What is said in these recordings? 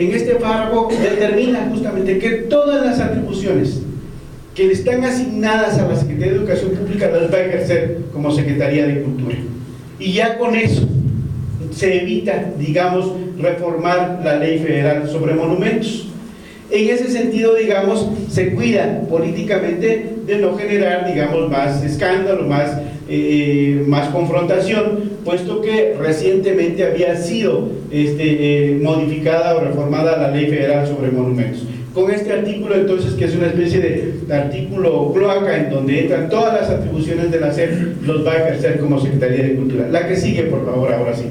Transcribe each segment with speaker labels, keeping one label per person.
Speaker 1: en este párrafo determina justamente que todas las atribuciones que le están asignadas a la Secretaría de Educación Pública las va a ejercer como Secretaría de Cultura. Y ya con eso se evita, digamos, reformar la Ley Federal sobre Monumentos. En ese sentido, digamos, se cuida políticamente de no generar, digamos, más escándalo, más confrontación, puesto que recientemente había sido modificada o reformada la Ley Federal sobre Monumentos. Con este artículo, entonces, que es una especie de artículo cloaca en donde entran todas las atribuciones de la SEP, los va a ejercer como Secretaría de Cultura. La que sigue, por favor, ahora sí.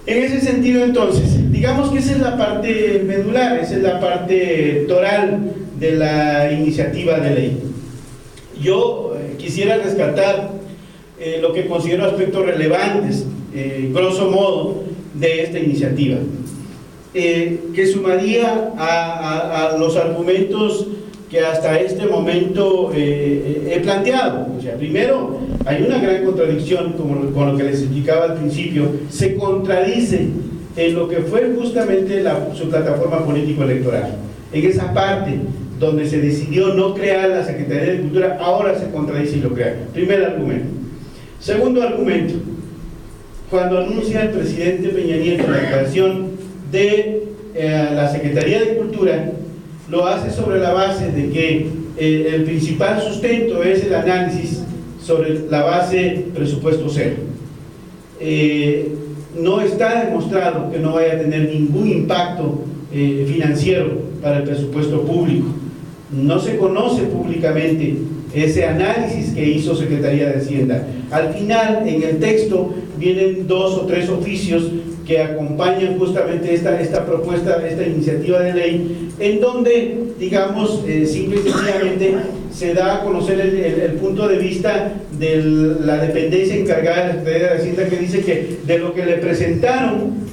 Speaker 1: En ese sentido, entonces, digamos que esa es la parte medular, esa es la parte toral de la iniciativa de ley. Yo quisiera rescatar lo que considero aspectos relevantes, grosso modo, de esta iniciativa, que sumaría a los argumentos que hasta este momento he planteado. O sea, primero, hay una gran contradicción, con lo que les explicaba al principio, se contradice en lo que fue justamente su plataforma político-electoral. En esa parte donde se decidió no crear la Secretaría de Cultura, ahora se contradice y lo crea. Primer argumento. Segundo argumento, cuando anuncia el presidente Peña Nieto la creación de la Secretaría de Cultura, lo hace sobre la base de que el principal sustento es el análisis sobre la base presupuesto cero. No está demostrado que no vaya a tener ningún impacto financiero para el presupuesto público. No se conoce públicamente ese análisis que hizo Secretaría de Hacienda. Al final, en el texto, vienen 2 o 3 oficios que acompañan justamente esta propuesta, esta iniciativa de ley, en donde, digamos, simple y sencillamente se da a conocer el punto de vista de la dependencia encargada de la Secretaría de Hacienda, que dice que de lo que le presentaron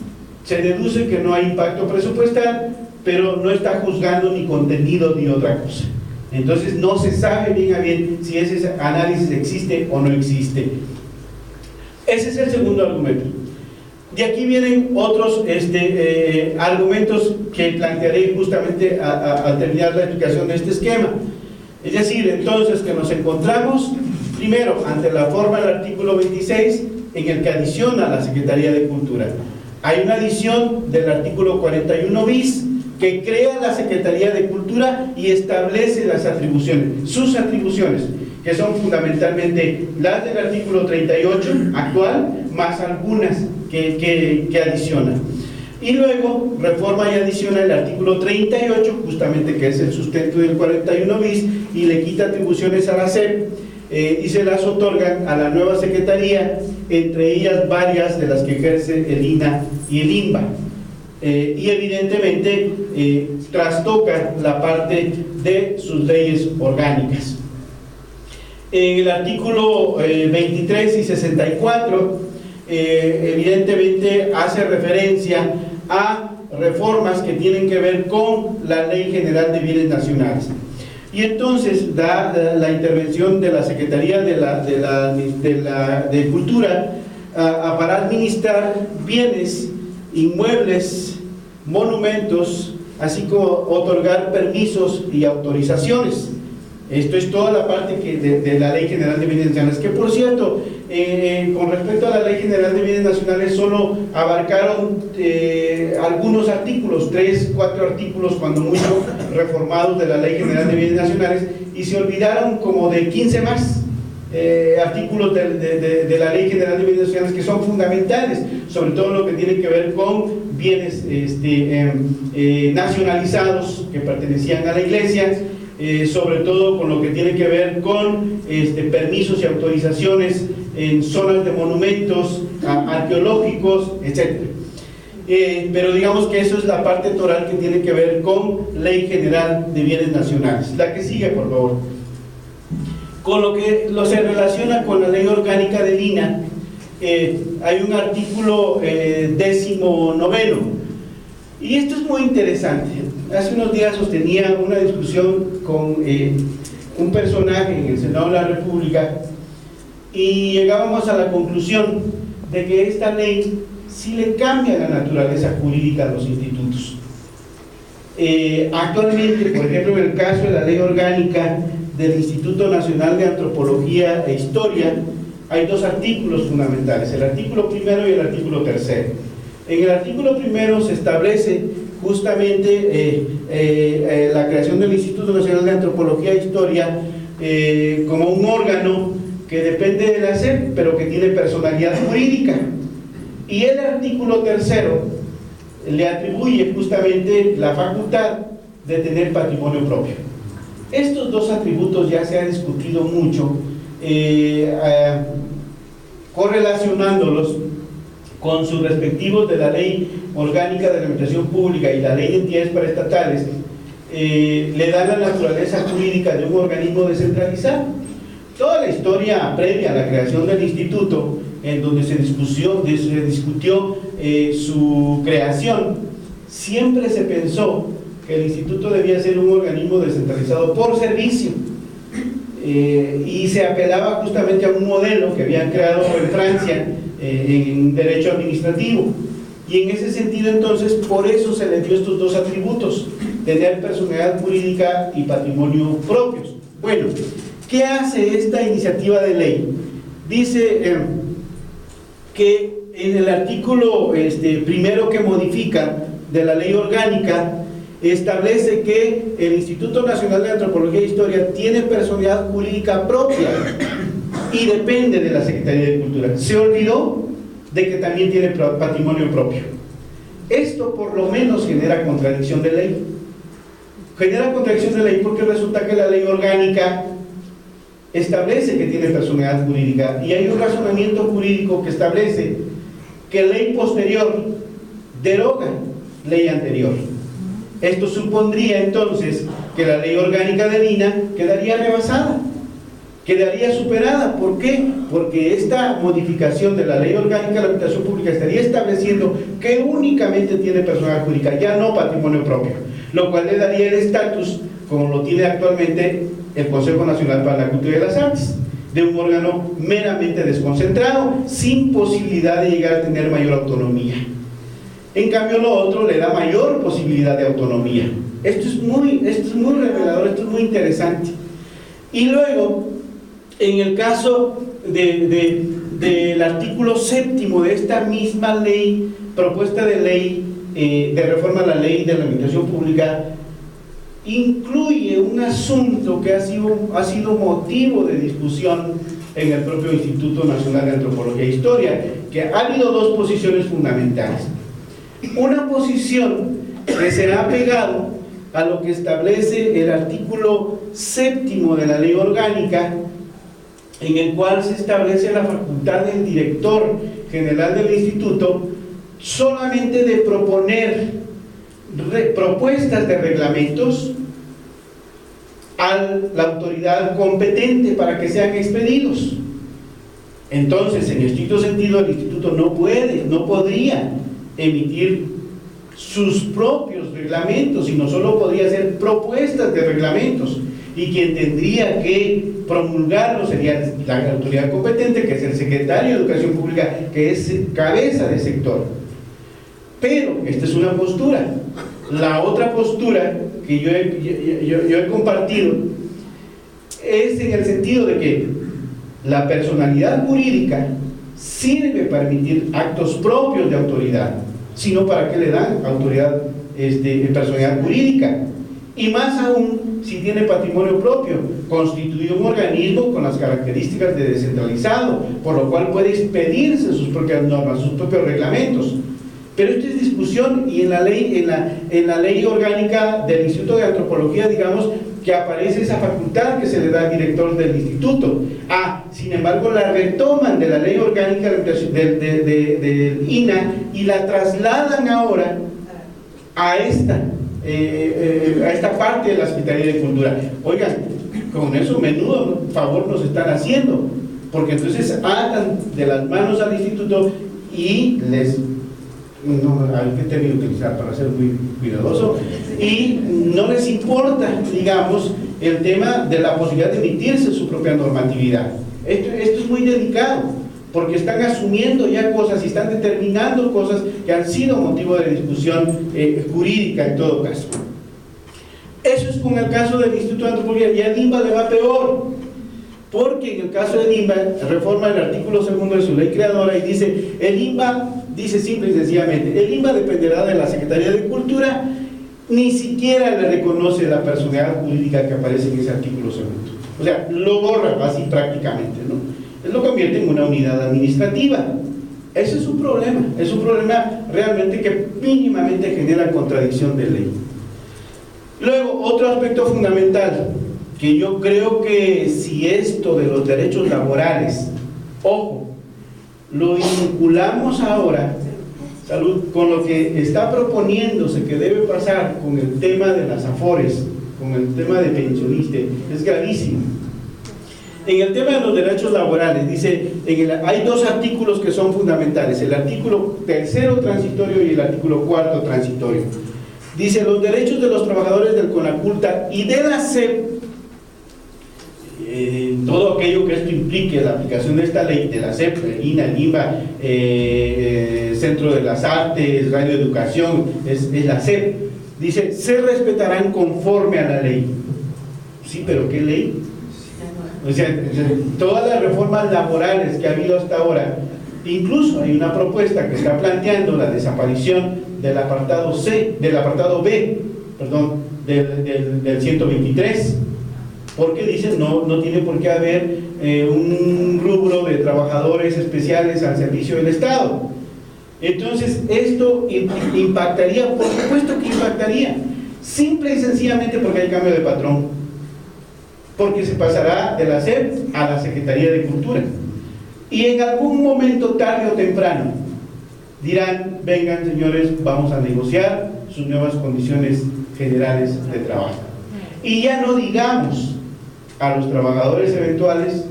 Speaker 1: se deduce que no hay impacto presupuestal, pero no está juzgando ni contenido ni otra cosa. Entonces no se sabe bien a bien si ese análisis existe o no existe. Ese es el segundo argumento. De aquí vienen otros argumentos que plantearé justamente al terminar la explicación de este esquema. Es decir, entonces, que nos encontramos primero ante la forma del artículo 26, en el que adiciona la Secretaría de Cultura. Hay una adición del artículo 41 bis que crea la Secretaría de Cultura y establece las atribuciones, sus atribuciones, que son fundamentalmente las del artículo 38 actual, más algunas que adiciona. Y luego reforma y adiciona el artículo 38, justamente, que es el sustento del 41 bis, y le quita atribuciones a la SEP y se las otorgan a la nueva Secretaría, entre ellas varias de las que ejerce el INAH y el INBA. Y evidentemente trastoca la parte de sus leyes orgánicas. En el artículo 23 y 64 evidentemente hace referencia a reformas que tienen que ver con la Ley General de Bienes Nacionales, y entonces da la intervención de la Secretaría de Cultura para administrar bienes, inmuebles, monumentos, así como otorgar permisos y autorizaciones. Esto es toda la parte de la Ley General de Bienes Nacionales, que por cierto, con respecto a la Ley General de Bienes Nacionales, solo abarcaron algunos artículos, 3, 4 artículos cuando mucho reformados de la Ley General de Bienes Nacionales, y se olvidaron como de 15 más artículos de la Ley General de Bienes Nacionales que son fundamentales, sobre todo lo que tiene que ver con bienes nacionalizados que pertenecían a la Iglesia, sobre todo con lo que tiene que ver con permisos y autorizaciones en zonas de monumentos arqueológicos, etc. Pero digamos que eso es la parte toral que tiene que ver con Ley General de Bienes Nacionales. La que sigue, por favor. Con lo que se relaciona con la Ley Orgánica del INAH, hay un artículo 19º, y esto es muy interesante. Hace unos días sostenía una discusión con un personaje en el Senado de la República, y llegábamos a la conclusión de que esta ley sí le cambia la naturaleza jurídica a los institutos. Actualmente, por ejemplo, en el caso de la ley orgánica del Instituto Nacional de Antropología e Historia, hay dos artículos fundamentales, el artículo primero y el artículo tercero. En el artículo primero se establece justamente la creación del Instituto Nacional de Antropología e Historia como un órgano que depende de la SEP, pero que tiene personalidad jurídica. Y el artículo tercero le atribuye justamente la facultad de tener patrimonio propio. Estos dos atributos ya se ha discutido mucho, correlacionándolos con sus respectivos de la Ley Orgánica de la Administración Pública y la Ley de Entidades Paraestatales. Le dan la naturaleza jurídica de un organismo descentralizado. Toda la historia previa a la creación del instituto, en donde se discutió su creación, siempre se pensó que el instituto debía ser un organismo descentralizado por servicio, y se apelaba justamente a un modelo que habían creado en Francia en derecho administrativo, y en ese sentido entonces por eso se le dio estos dos atributos, tener personalidad jurídica y patrimonio propios. Bueno, ¿qué hace esta iniciativa de ley? Dice que en el artículo primero que modifica de la ley orgánica establece que el Instituto Nacional de Antropología e Historia tiene personalidad jurídica propia y depende de la Secretaría de Cultura. Se olvidó de que también tiene patrimonio propio. Esto por lo menos genera contradicción de ley. Genera contradicción de ley porque resulta que la ley orgánica establece que tiene personalidad jurídica, y hay un razonamiento jurídico que establece que ley posterior deroga ley anterior. Esto supondría entonces que la ley orgánica del INAH quedaría rebasada, quedaría superada. ¿Por qué? Porque esta modificación de la ley orgánica de la Administración Pública estaría estableciendo que únicamente tiene personalidad jurídica, ya no patrimonio propio, lo cual le daría el estatus, como lo tiene actualmente el Consejo Nacional para la Cultura y las Artes, de un órgano meramente desconcentrado, sin posibilidad de llegar a tener mayor autonomía. En cambio, lo otro le da mayor posibilidad de autonomía. Esto es muy revelador, esto es muy interesante. Y luego, en el caso del artículo séptimo de esta misma ley, propuesta de ley de reforma a la ley de la administración pública, incluye un asunto que ha sido motivo de discusión en el propio Instituto Nacional de Antropología e Historia, que ha habido dos posiciones fundamentales. Una posición que se ha apegado a lo que establece el artículo séptimo de la ley orgánica, en el cual se establece la facultad del director general del instituto solamente de proponer propuestas de reglamentos a la autoridad competente para que sean expedidos. Entonces, en estricto sentido, el instituto no podría emitir sus propios reglamentos, sino solo podría hacer propuestas de reglamentos, y quien tendría que promulgarlo sería la autoridad competente, que es el secretario de Educación Pública, que es cabeza de sector. Pero esta es una postura. La otra postura que yo he compartido es en el sentido de que la personalidad jurídica sirve para emitir actos propios de autoridad, sino para qué le dan autoridad, personalidad jurídica, y más aún si tiene patrimonio propio, constituye un organismo con las características de descentralizado, por lo cual puede expedirse sus propias normas, sus propios reglamentos. Pero esto es discusión, y en la ley orgánica del Instituto de Antropología, digamos, que aparece esa facultad que se le da al director del instituto. Sin embargo, la retoman de la ley orgánica del INAH y la trasladan ahora a esta parte de la Secretaría de Cultura. Oigan, con eso menudo favor nos están haciendo, porque entonces atan de las manos al instituto y hay que término utilizar para ser muy cuidadoso, y no les importa, digamos, el tema de la posibilidad de emitirse su propia normatividad. Esto es muy delicado, porque están asumiendo ya cosas y están determinando cosas que han sido motivo de discusión jurídica en todo caso. Eso es con el caso del Instituto de Antropología, y al INBA le va peor, porque en el caso del INBA reforma el artículo 2 de su ley creadora y dice, el INBA, dice simple y sencillamente, el INBA dependerá de la Secretaría de Cultura, ni siquiera le reconoce la personalidad jurídica que aparece en ese artículo 2. O sea, lo borra así prácticamente, ¿no? Lo convierte en una unidad administrativa. Ese es un problema realmente que mínimamente genera contradicción de ley. Luego, otro aspecto fundamental, que yo creo que si esto de los derechos laborales, ojo, lo vinculamos ahora, salud, con lo que está proponiéndose que debe pasar con el tema de las AFORES, con el tema de pensionistas, es gravísimo. En el tema de los derechos laborales, dice, hay dos artículos que son fundamentales, el artículo 3 transitorio y el artículo 4 transitorio. Dice, los derechos de los trabajadores del CONACULTA y de la SEP, todo aquello que esto implique, la aplicación de esta ley, de la SEP, el INA, el INBA, Centro de las Artes, Radio Educación, es la SEP, dice, se respetarán conforme a la ley. Sí, pero ¿qué ley? O sea, todas las reformas laborales que ha habido hasta ahora, incluso hay una propuesta que está planteando la desaparición del apartado B, perdón, del 123, porque dicen no tiene por qué haber un rubro de trabajadores especiales al servicio del Estado. Entonces, esto impactaría, por supuesto que impactaría, simple y sencillamente porque hay cambio de patrón, porque se pasará de la SEP a la Secretaría de Cultura, y en algún momento, tarde o temprano, dirán, vengan señores, vamos a negociar sus nuevas condiciones generales de trabajo, y ya no digamos a los trabajadores eventuales,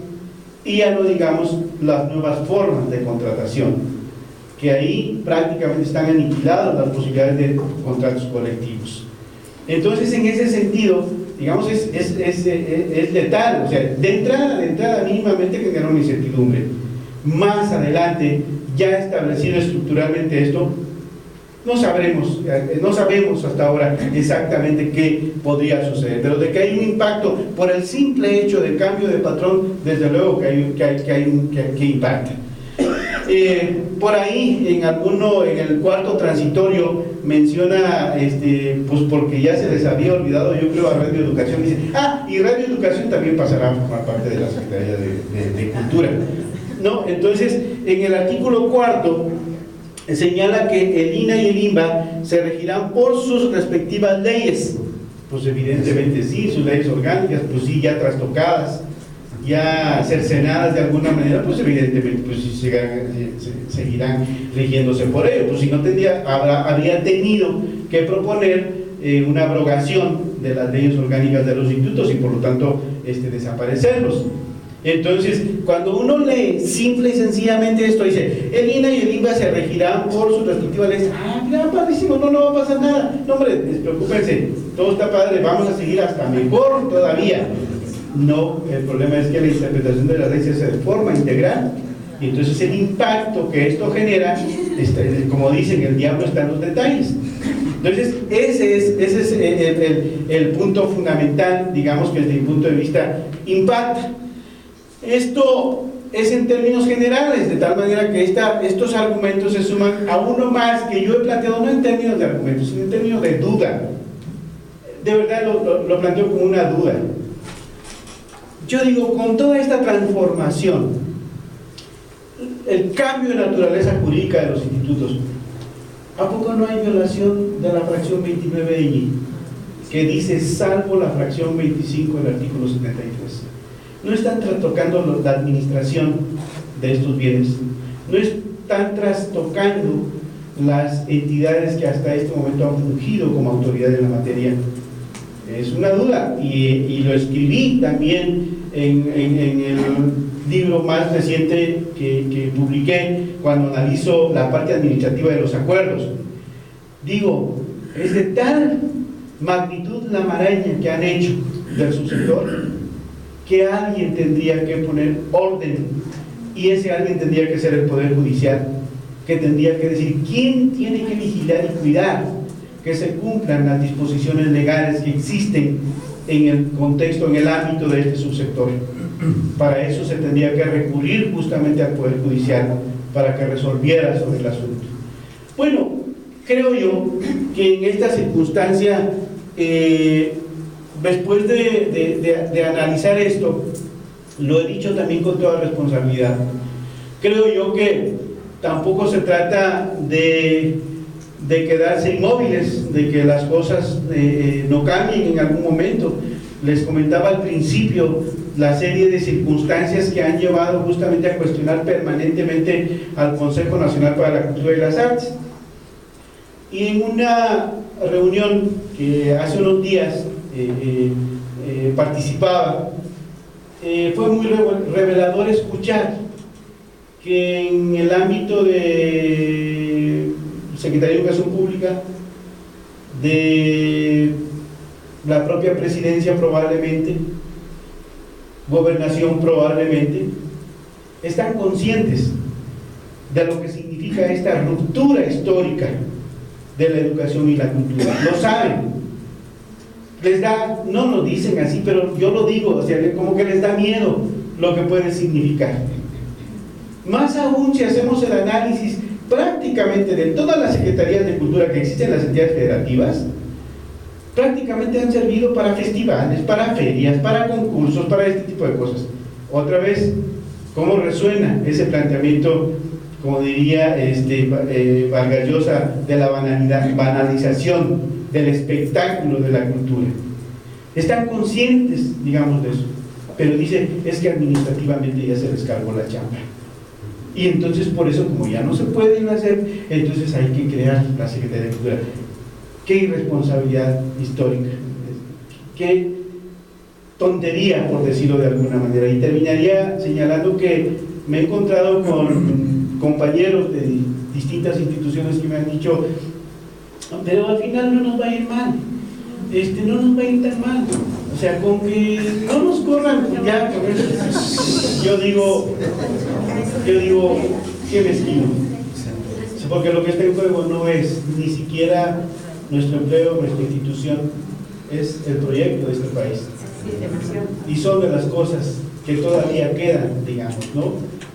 Speaker 1: y ya no digamos las nuevas formas de contratación, que ahí prácticamente están aniquiladas las posibilidades de contratos colectivos. Entonces, en ese sentido, digamos, es letal. O sea, de entrada mínimamente genera una incertidumbre. Más adelante, ya establecido estructuralmente esto, no sabemos hasta ahora exactamente qué podría suceder, pero de que hay un impacto por el simple hecho del cambio de patrón, desde luego que impacta. Por ahí en el cuarto transitorio menciona, pues porque ya se les había olvidado, yo creo, a Radio Educación, dice, y Radio Educación también pasará a formar parte de la Secretaría de Cultura, ¿no? Entonces, en el artículo 4 señala que el INA y el INBA se regirán por sus respectivas leyes. Pues evidentemente sí, sus leyes orgánicas, pues sí, ya trastocadas, ya cercenadas de alguna manera, pues evidentemente pues sí seguirán rigiéndose por ello. Pues si no habría tenido que proponer una abrogación de las leyes orgánicas de los institutos y por lo tanto desaparecerlos. Entonces, cuando uno lee simple y sencillamente esto, dice, el INA y el INBA se regirán por sus respectivas leyes. Mira, padrísimo, no va a pasar nada. No, hombre, despreocúpense, todo está padre, vamos a seguir hasta mejor todavía. No, el problema es que la interpretación de las leyes se hace de forma integral, y entonces el impacto que esto genera, como dicen, el diablo está en los detalles. Entonces, ese es el punto fundamental, digamos, que desde mi punto de vista impacta. Esto es en términos generales, de tal manera que estos argumentos se suman a uno más que yo he planteado, no en términos de argumentos, sino en términos de duda. De verdad lo planteo como una duda. Yo digo, con toda esta transformación, el cambio de naturaleza jurídica de los institutos, ¿a poco no hay violación de la fracción 29 de I, que dice salvo la fracción 25 del artículo 73? No están trastocando la administración de estos bienes, no están trastocando las entidades que hasta este momento han fungido como autoridad en la materia. Es una duda, y lo escribí también en el libro más reciente que publiqué cuando analizo la parte administrativa de los acuerdos. Digo, es de tal magnitud la maraña que han hecho del subsector que alguien tendría que poner orden, y ese alguien tendría que ser el Poder Judicial, que tendría que decir quién tiene que vigilar y cuidar que se cumplan las disposiciones legales que existen en el contexto, en el ámbito de este subsector. Para eso se tendría que recurrir justamente al Poder Judicial para que resolviera sobre el asunto. Bueno, creo yo que en esta circunstancia, después de analizar esto, lo he dicho también con toda responsabilidad, creo yo que tampoco se trata de quedarse inmóviles, de que las cosas no cambien en algún momento. Les comentaba al principio la serie de circunstancias que han llevado justamente a cuestionar permanentemente al Consejo Nacional para la Cultura y las Artes. Y en una reunión que hace unos días participaba, fue muy revelador escuchar que en el ámbito de Secretaría de Educación Pública, de la propia presidencia probablemente, gobernación probablemente, están conscientes de lo que significa esta ruptura histórica de la educación y la cultura. Lo saben. Les da, no lo dicen así, pero yo lo digo, o sea, como que les da miedo lo que puede significar. Más aún si hacemos el análisis prácticamente de todas las secretarías de cultura que existen en las entidades federativas, prácticamente han servido para festivales, para ferias, para concursos, para este tipo de cosas. Otra vez, ¿cómo resuena ese planteamiento, como diría Vargas Llosa, de la banalización del espectáculo de la cultura? Están conscientes, digamos, de eso, pero dice, es que administrativamente ya se les cargó la chamba. Y entonces, por eso, como ya no se pueden hacer, entonces hay que crear la Secretaría de Cultura. Qué irresponsabilidad histórica, qué tontería, por decirlo de alguna manera. Y terminaría señalando que me he encontrado con compañeros de distintas instituciones que me han dicho, pero al final no nos va a ir mal, no nos va a ir tan mal, o sea, con que no nos corran ya, yo digo, qué mezquino, porque lo que está en juego no es ni siquiera nuestro empleo, nuestra institución, es el proyecto de este país, y son de las cosas que todavía quedan, digamos, ¿no?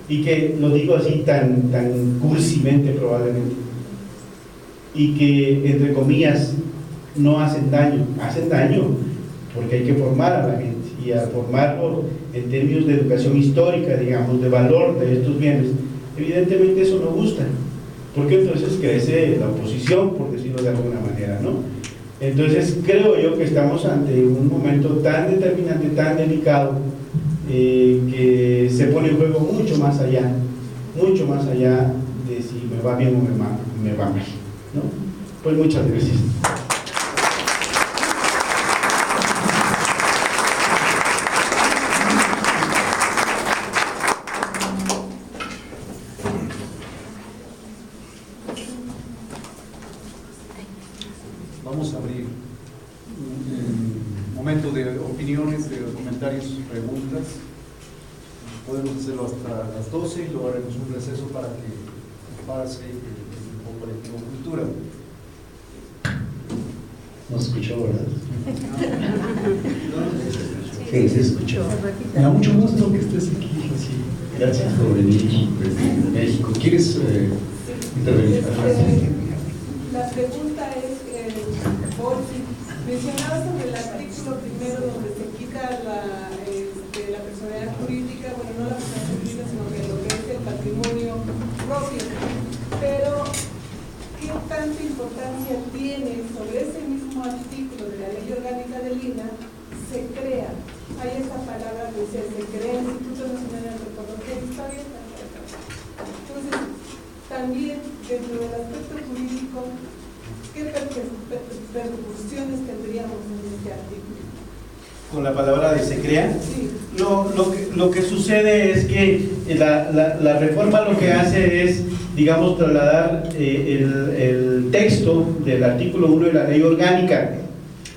Speaker 1: Y que lo digo así tan cursimente probablemente, y que entre comillas no hacen daño porque hay que formar a la gente, y a formarlo en términos de educación histórica, digamos, de valor de estos bienes. Evidentemente eso no gusta, porque entonces crece la oposición, por decirlo de alguna manera, ¿no? Entonces creo yo que estamos ante un momento tan determinante, tan delicado, que se pone en juego mucho más allá de si me va bien o me va mal, ¿no? Pues muchas gracias.
Speaker 2: Vamos a abrir un momento de opiniones, de comentarios, preguntas. Podemos hacerlo hasta las 12 y luego haremos un receso para que pase un poco colectivo cultura.
Speaker 3: No se escuchó, ¿verdad? Sí, se escuchó. Me da mucho gusto que estés aquí, Rosy. Gracias por venir desde México. ¿Quieres intervenir?
Speaker 4: La pregunta es, Borgi, mencionaba sobre el artículo primero donde se quita la personalidad jurídica, bueno, no la personalidad jurídica, sino que lo que es el patrimonio propio. Pero, ¿qué tanta importancia tiene sobre ese mismo artículo de la Ley Orgánica del INAH? Se crea, hay esta palabra que dice, se crea el Instituto Nacional de Antropología e Historia. Entonces, también dentro del aspecto jurídico, ¿qué repercusiones tendríamos en este artículo?
Speaker 1: Con la palabra de se crea,
Speaker 4: sí.
Speaker 1: Lo que sucede es que la reforma lo que hace es, digamos, trasladar el texto del artículo 1 de la Ley Orgánica,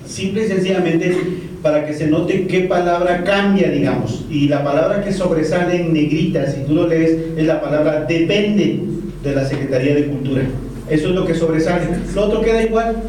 Speaker 1: simple y sencillamente para que se note qué palabra cambia, digamos, y la palabra que sobresale en negrita, si tú lo lees, es la palabra depende de la Secretaría de Cultura. Eso es lo que sobresale, lo otro queda igual.